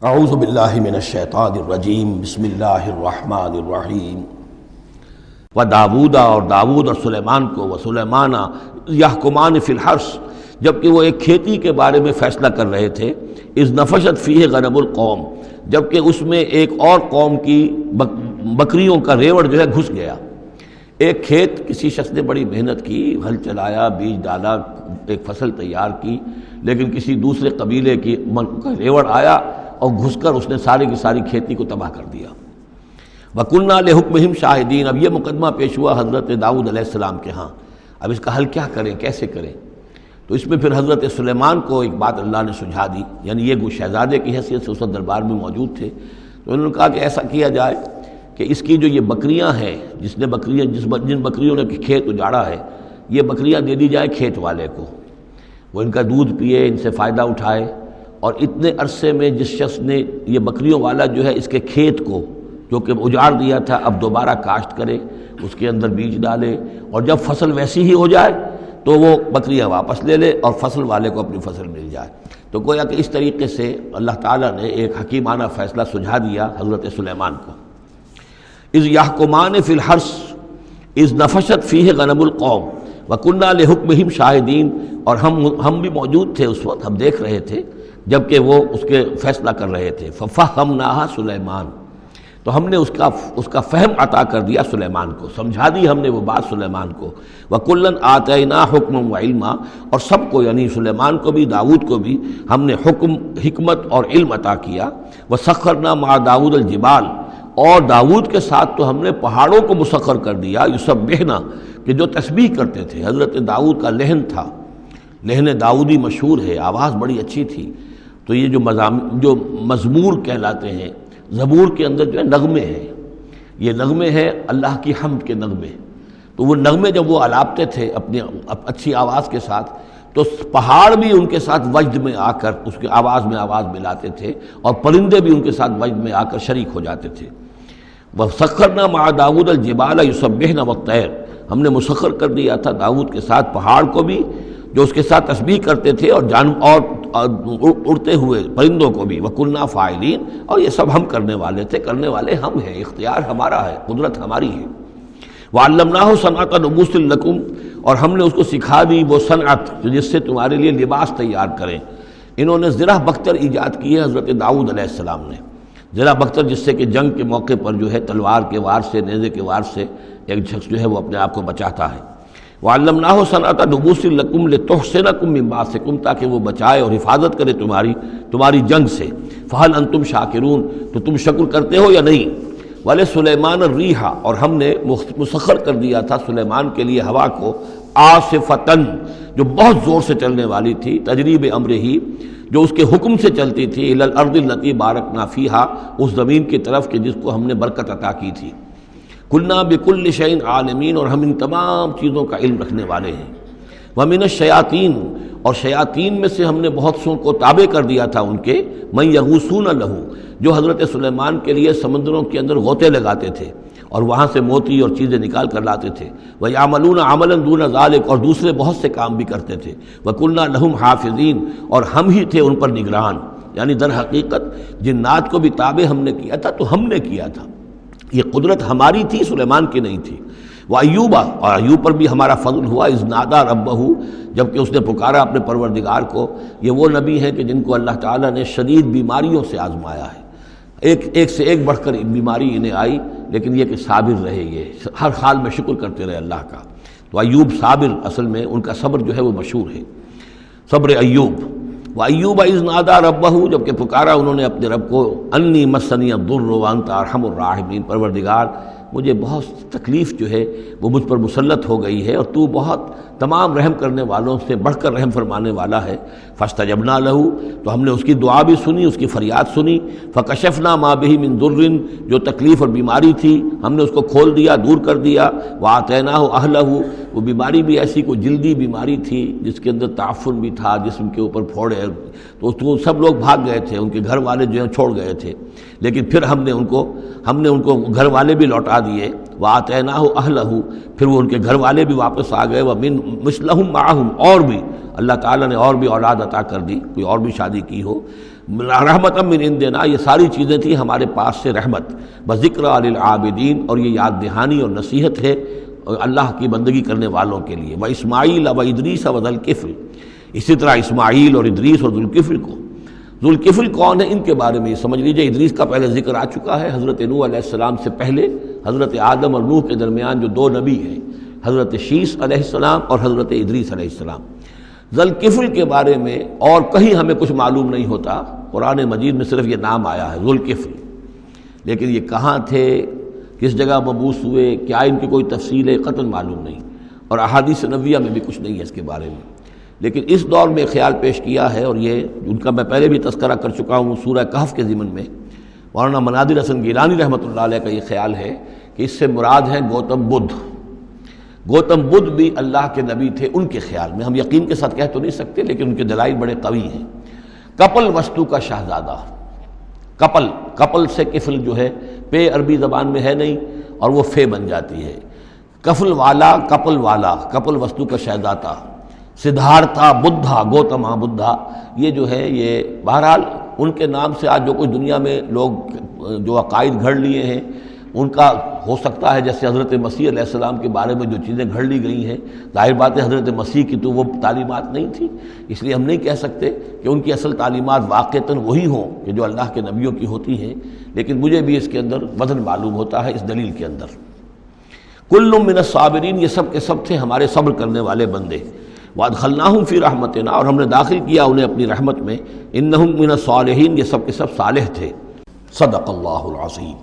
اعوذ باللہ من الشیطان الرجیم بسم اللہ الرحمن الرحیم وداود اور داود اور سلیمان کو وسلیمان یحکمان فی الحرث جبکہ وہ ایک کھیتی کے بارے میں فیصلہ کر رہے تھے، اذ نفشت فیہ غنم القوم جبکہ اس میں ایک اور قوم کی بکریوں کا ریوڑ جو ہے گھس گیا۔ ایک کھیت کسی شخص نے بڑی محنت کی، ہل چلایا، بیج ڈالا، ایک فصل تیار کی، لیکن کسی دوسرے قبیلے کی ریوڑ آیا اور گھس کر اس نے ساری کی ساری کھیتی کو تباہ کر دیا۔ وَكُنَّا لِحُكْمِهِمْ شَاهِدِينَ اب یہ مقدمہ پیش ہوا حضرت داؤد علیہ السلام کے ہاں، اب اس کا حل کیا کریں، کیسے کریں؟ تو اس میں پھر حضرت سلیمان کو ایک بات اللہ نے سجھا دی، یعنی یہ شہزادے کی حیثیت سے اس وقت دربار میں موجود تھے، تو انہوں نے کہا کہ ایسا کیا جائے کہ اس کی جو یہ بکریاں ہیں، جن بکریوں نے کھیت اجاڑا ہے، یہ بکریاں دے دی جائے کھیت والے کو، وہ ان کا دودھ پیے، ان سے فائدہ اٹھائے، اور اتنے عرصے میں جس شخص نے یہ بکریوں والا جو ہے اس کے کھیت کو جو کہ اجاڑ دیا تھا اب دوبارہ کاشت کرے، اس کے اندر بیج ڈالے، اور جب فصل ویسی ہی ہو جائے تو وہ بکریاں واپس لے لے اور فصل والے کو اپنی فصل مل جائے۔ تو گویا کہ اس طریقے سے اللہ تعالیٰ نے ایک حکیمانہ فیصلہ سجھا دیا حضرت سلیمان کو۔ اذ یحکمان فی الحرث اذ نفشت فیہ غنم القوم وکننا لحکمہم شاہدین، اور ہم بھی موجود تھے اس وقت، ہم دیکھ رہے تھے جبکہ وہ اس کے فیصلہ کر رہے تھے۔ ففہمناہا سلیمان، تو ہم نے اس کا فہم عطا کر دیا سلیمان کو، سمجھا دی ہم نے وہ بات سلیمان کو۔ وَكُلًّا آتَيْنَا حُكْمًا وَعِلْمًا، اور سب کو یعنی سلیمان کو بھی داؤد کو بھی ہم نے حکم، حکمت اور علم عطا کیا۔ وَسَخَّرْنَا مَعَ دَاوُدَ الْجِبَالَ، اور داؤد کے ساتھ تو ہم نے پہاڑوں کو مسخر کر دیا، یسبحنا، کہ جو تسبیح کرتے تھے۔ حضرت داؤد کا لحن تھا، لحن داؤدی مشہور ہے، آواز بڑی اچھی تھی، تو یہ جو مزمور کہلاتے ہیں، زبور کے اندر جو ہے نغمے ہیں، یہ نغمے ہیں اللہ کی حمد کے نغمے، تو وہ نغمے جب وہ الاپتے تھے اپنی اچھی آواز کے ساتھ، تو پہاڑ بھی ان کے ساتھ وجد میں آ کر اس کی آواز میں آواز ملاتے تھے، اور پرندے بھی ان کے ساتھ وجد میں آ کر شریک ہو جاتے تھے۔ وَسَخَّرْنَا مَعَ دَاوُدَ الْجِبَالَ يُسَبِّحْنَ وَالطَّيْرَ، ہم نے مسخر کر دیا تھا داؤد کے ساتھ پہاڑ کو بھی جو اس کے ساتھ تسبیح کرتے تھے، اور اڑتے ہوئے پرندوں کو بھی۔ وَكُنَّا فَاعِلِينَ، اور یہ سب ہم کرنے والے تھے، کرنے والے ہم ہیں، اختیار ہمارا ہے، قدرت ہماری ہے۔ وَعَلَّمْنَاهُ صَنْعَةَ لُبُوسٍ لَكُمْ، اور ہم نے اس کو سکھا دی وہ صنعت جس سے تمہارے لیے لباس تیار کریں۔ انہوں نے زرہ بختر ایجاد کی ہے حضرت داؤد علیہ السلام نے، زرہ بختر جس سے کہ جنگ کے موقع پر جو ہے تلوار کے وار سے، نیزے کے وار سے ایک شخص جو ہے وہ اپنے آپ کو بچاتا ہے۔ وَعَلَّمْنَاهُ صَنْعَةَ لُبُوسٍ لَكُمْ لِتُحْصِنَكُم مِّن بَأْسِكُمْ، تاکہ وہ بچائے اور حفاظت کرے تمہاری جنگ سے۔ فَهَلْ أَنْتُمْ شَاكِرُونَ، تو تم شکر کرتے ہو یا نہیں؟ وَلِسُلَيْمَانَ الرِّيحَ، اور ہم نے مسخر کر دیا تھا سلیمان کے لیے ہوا کو، عاصفةً، جو بہت زور سے چلنے والی تھی، تجری بِأَمْرِهِ، جو اس کے حکم سے چلتی تھی، إِلَى الْأَرْضِ الَّتِي بَارَكْنَا فِيهَا، اس زمین کی طرف کہ جس کو ہم نے برکت عطا کی تھی۔ کُلْنَا بِكُلِّ شَيْءٍ عَالِمِينَ، اور ہم ان تمام چیزوں کا علم رکھنے والے ہیں۔ وَمِنَ الشَّيَاطِينِ، اور شیاطین میں سے ہم نے بہت سو کو تابع کر دیا تھا ان کے، مَن يَغُوصُونَ لَهُ، جو حضرت سلیمان کے لیے سمندروں کے اندر غوطے لگاتے تھے اور وہاں سے موتی اور چیزیں نکال کر لاتے تھے۔ وَيَعْمَلُونَ عَمَلًا دُونَ ذَلِكَ، اور دوسرے بہت سے کام بھی کرتے تھے۔ وَكُنَّا لَهُمْ حَافِظِينَ، اور ہم ہی تھے ان پر نگران، یعنی در حقیقت جنات کو بھی تابع ہم نے کیا تھا، تو ہم نے کیا تھا، یہ قدرت ہماری تھی، سلیمان کی نہیں تھی۔ وَأَيُّوبَ، اور ایوب پر بھی ہمارا فضل ہوا، اذ نادى ربه، جبکہ اس نے پکارا اپنے پروردگار کو۔ یہ وہ نبی ہیں کہ جن کو اللہ تعالیٰ نے شدید بیماریوں سے آزمایا ہے، ایک سے ایک بڑھ کر بیماری انہیں آئی، لیکن یہ کہ صابر رہے، یہ ہر حال میں شکر کرتے رہے اللہ کا۔ تو ایوب صابر، اصل میں ان کا صبر جو ہے وہ مشہور ہے، صبر ایوب۔ وَأَيُّوبَ إِذْ نَادَىٰ رَبَّهُ، جبکہ پکارا انہوں نے اپنے رب کو، أَنِّي مَسَّنِيَ الضُّرُّ وَأَنْتَ أَرْحَمُ الرَّاحِمِينَ، پروردگار مجھے بہت تکلیف جو ہے وہ مجھ پر مسلط ہو گئی ہے، اور تو بہت تمام رحم کرنے والوں سے بڑھ کر رحم فرمانے والا ہے۔ فَاسْتَجَبْنَا لَهُ، تو ہم نے اس کی دعا بھی سنی، اس کی فریاد سنی۔ فَكَشَفْنَا مَا بِهِ مِن ضُرٍّ، جو تکلیف اور بیماری تھی ہم نے اس کو کھول دیا، دور کر دیا۔ وَآتَيْنَاهُ أَهْلَهُ، وہ بیماری بھی ایسی کوئی جلدی بیماری تھی جس کے اندر تعفن بھی تھا، جسم کے اوپر پھوڑے، تو سب لوگ بھاگ گئے تھے، ان کے گھر والے جو ہیں چھوڑ گئے تھے، لیکن پھر ہم نے ان کو گھر والے بھی لوٹا دیے، وَآتَيْنَاهُ أَهْلَهُ، پھر وہ ان کے گھر والے بھی واپس آ گئے، وَمِن مِثْلَهُم مَّعَهُم، اور بھی اللہ تعالیٰ نے اور بھی اولاد عطا کر دی، کوئی اور بھی شادی کی ہو، رحمۃ من عندنا، یہ ساری چیزیں تھیں ہمارے پاس سے رحمت، بذکرى للعابدین، اور یہ یاد دہانی اور نصیحت ہے اللہ کی بندگی کرنے والوں کے لیے، واسماعیل وادریس وذوالکفل، اسی طرح اسماعیل اور ادریس اور ذوالکفل کو۔ ذوالکفل کون ہے ان کے بارے میں یہ سمجھ لیجئے، ادریس کا پہلے ذکر آ چکا ہے، حضرت نوح علیہ السلام سے پہلے حضرت آدم اور نوح کے درمیان جو دو نبی ہیں، حضرت شیث علیہ السلام اور حضرت ادریس علیہ السلام۔ ذوالکفل کے بارے میں اور کہیں ہمیں کچھ معلوم نہیں ہوتا، قرآن مجید میں صرف یہ نام آیا ہے ذوالکفل، لیکن یہ کہاں تھے، کس جگہ مبعوث ہوئے، کیا ان کی کوئی تفصیل ہے، قطعاً معلوم نہیں، اور احادیث نبویہ میں بھی کچھ نہیں ہے اس کے بارے میں۔ لیکن اس دور میں خیال پیش کیا ہے، اور یہ ان کا میں پہلے بھی تذکرہ کر چکا ہوں سورہ کہف کے ضمن میں، مولانا مناظر حسن گیلانی رحمۃ اللہ علیہ کا یہ خیال ہے کہ اس سے مراد ہے گوتم بدھ۔ گوتم بدھ بھی اللہ کے نبی تھے ان کے خیال میں، ہم یقین کے ساتھ کہہ تو نہیں سکتے، لیکن ان کے دلائل بڑے قوی ہیں۔ کپل وستو کا شہزادہ، کپل سے کفل جو ہے پے عربی زبان میں ہے نہیں، اور وہ فے بن جاتی ہے، کفل والا، کپل وستو کا شہزادہ، سدھارتھا بدھا، گوتما بدھا، یہ جو ہے یہ بہرحال ان کے نام سے آج جو کچھ دنیا میں لوگ جو عقائد گھڑ لیے ہیں ان کا ہو سکتا ہے، جیسے حضرت مسیح علیہ السلام کے بارے میں جو چیزیں گھڑ لی گئی ہیں، ظاہر بات ہے حضرت مسیح کی تو وہ تعلیمات نہیں تھی، اس لیے ہم نہیں کہہ سکتے کہ ان کی اصل تعلیمات واقعتاً وہی ہوں کہ جو اللہ کے نبیوں کی ہوتی ہیں، لیکن مجھے بھی اس کے اندر وزن معلوم ہوتا ہے اس دلیل کے اندر۔ کل من الصابرین، یہ سب کے سب تھے ہمارے صبر کرنے والے بندے، وادخلناہم فی رحمتنا، اور ہم نے داخل کیا انہیں اپنی رحمت میں، انہم من الصالحین، یہ سب کے سب صالح تھے۔ صدق اللہ العظیم۔